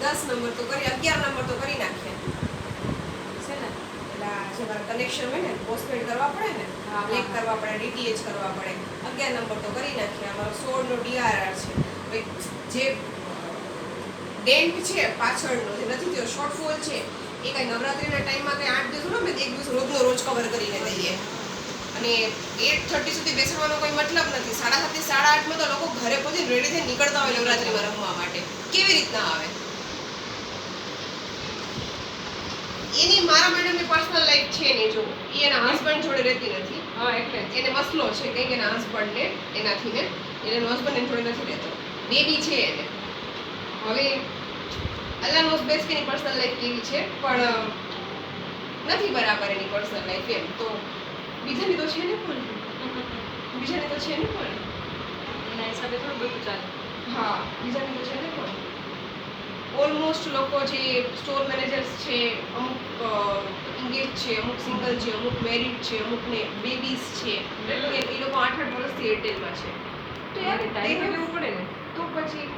10 number તો કરી 11 number તો કરી નાખ્યા છે ને. એટલે જે મારા કનેક્શન હોય ને પોસ્ટપેડ કરવા પડે ને, બ્લેક કરવા પડે, ડીટીએચ કરવા પડે. 11 નંબર તો કરી નાખ્યા. અમારો 16 નો ડીઆરઆર છે. જે ડેન્ટ છે પાછળનો જે નથી થયો શોર્ટફોલ છે એ કઈ નવરાત્રીના ટાઈમમાં કઈ 8 દિવસ નો મેં એક દિવસ રોજનો રોજ કવર કરીને દઈએ. અને 8:30 સુધી બેસવાનો કોઈ મતલબ નથી. 7:30 થી 8:30 તો લોકો ઘરે પહોંચીને રેડી થઈને નીકળતા હોય નવરાત્રીમાં રમવા માટે. કેવી રીતના આવે? એની મારા મેડમની પર્સનલ લાઈફ છે નહીં. જો એ એના હસબન્ડ જોડે રહેતી નથી. એટલે એને મસલો છે કંઈક એના હસબન્ડને એનાથી ને એનો હસબન્ડ એની જોડે નથી રહેતો. બેબી છે એને. હવે અલ્લાહ નોઝ બેસ્ટ એની પર્સનલ લાઈફ કેવી છે, પણ નથી બરાબર એની પર્સનલ લાઈફ એમ. તો બીજાની તો છે ને પણ બીજાની તો છે ને પણ એના હિસાબે થોડું બધું ચાલે. હા, બીજાની તો છે ને પણ ઓલમોસ્ટ લોકો જે સ્ટોર મેનેજર્સ છે, અમુક ઇંગેજ છે, અમુક સિંગલ છે, અમુક મેરિડ છે, અમુકને બેબીઝ છે, એ લોકો 8-8 વર્ષથી એરટેલમાં છે. તો યાર ટાઈમ તો લેવું પડે ને. તો પછી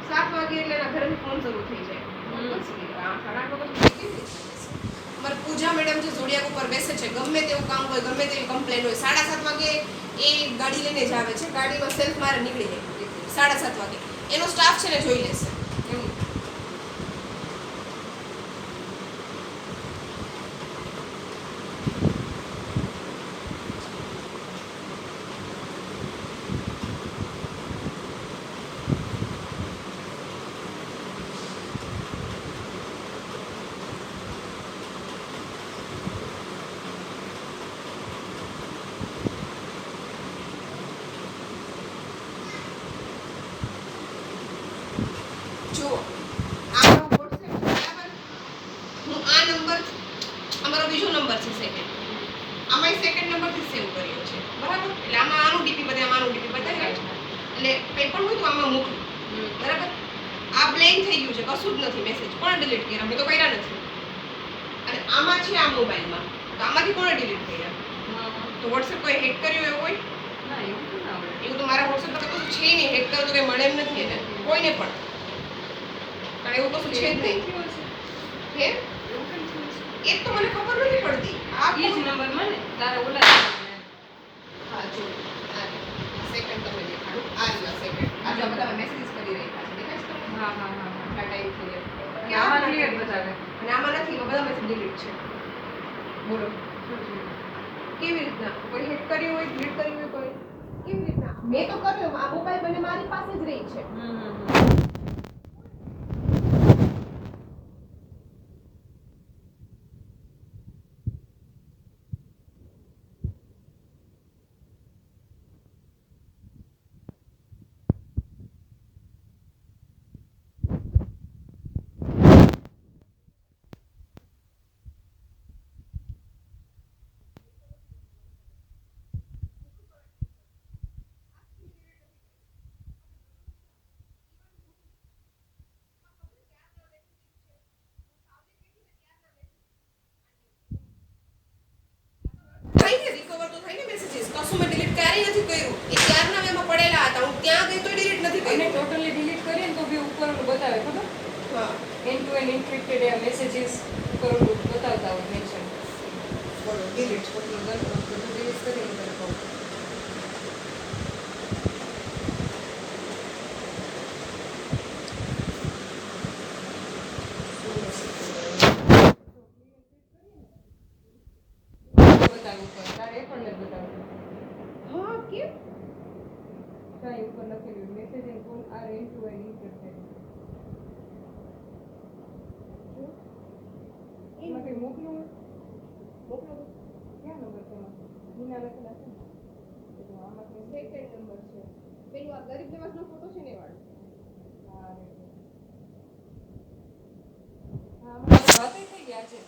7 વાગે એટલે એના ઘરેથી ફોન શરૂ થઈ જાય. પછી 8 વાગે કેવી રીતે? અમારે પૂજા મેડમ જે ઝોડિયાક ઉપર બેસે છે, ગમે તેવું કામ હોય, ગમે તેવી કમ્પ્લેન હોય, 7:30 વાગે એ ગાડી લઈને જ આવે છે. ગાડીમાં સેલ્ફ મારે નીકળી જાય 7:30 વાગે. એનો સ્ટાફ છે ને જોઈ લેશે. જો આપણો WhatsApp બરાબર, હું આ નંબર અમારો બીજો નંબર છે સેકન્ડ. આમાં સેકન્ડ નંબરથી સેવ કર્યો છે બરાબર. એટલે આમાં આનું ડીપી બતાવે, આમાં આનું ડીપી બતાવે. એટલે કંઈ પણ હોય તો આમાં મોકલું બરાબર. આ બ્લેન્ક થઈ ગયું છે, કશું જ નથી. મેસેજ કોણે ડિલીટ કર્યા? મેં તો કર્યા નથી. અને આમાં છે આ મોબાઈલમાં, તો આમાંથી કોણે ડિલીટ કર્યા? તો WhatsApp કોઈ હેક કર્યું એવું હોય? ના, એવું તો ના આવડે. એવું તો મારા WhatsApp પર કશું છે નહીં. હેક કરો તો કંઈ મળે એમ નથી એને કોઈને પણ. પણ એવું કશું છે જ નહીં. હે એ તો મને ખબર નથી પડતી. આ ઈ જ નંબરમાં ને તારા ઓલા હા જો આ સેકન્ડ તમે દેખાડો. આ રીતના સેકન્ડ આ જો બધા મેસેજ કરી રહ્યા છે. દેખાય છે તમને? હા હા હા આ ટાઈમ ક્લિયર. કે આમાં ક્લિયર બતાવે. અને આમાં નથી, એમાં બધા મેસેજ ડિલીટ છે. બોલો કેવી રીતના? કોઈ હેક કર્યું હોય, ડિલીટ કર્યું હોય કોઈ? કેવી રીતના? મેં તો કર્યો. આ મોબાઈલ મને મારી પાસે જ રહી છે. થાય ને રિકવર તો થાય ને મેસેજીસ. કશું મેં ડિલીટ ક્યારેય નથી કર્યું. એ ત્યારના એમાં પડેલા હતા. હું ત્યાં ગઈ તો ડિલીટ નથી અને કર્યું. ટોટલી ડિલીટ કરીએ ને તો બી ઉપર ઓલું બતાવે ખબર? હા end to end encrypted messages ઉપર ઓલું બતાવતા હોય મેન્શન. બોલો ડિલીટ બધું ડિલીટ કરીને તને કહું. બતાવે ઉપર. તારે એ પણ નથી બતાવતું. હા કેમ? કાંઈ ઉપર લખેલું message and call are end to end encrypted. એમાં કંઈ મોકલું હોય? મોકલો ક્યાં નંબર છે એમાં? મીના લખેલા છે ને? તો આમાં કંઈ સેકન્ડ નંબર છે. પેલું આ ગરીબ નવાજનો ફોટો છે ને એ વાળો. હા આમાં વાતે થઈ ગયા છે.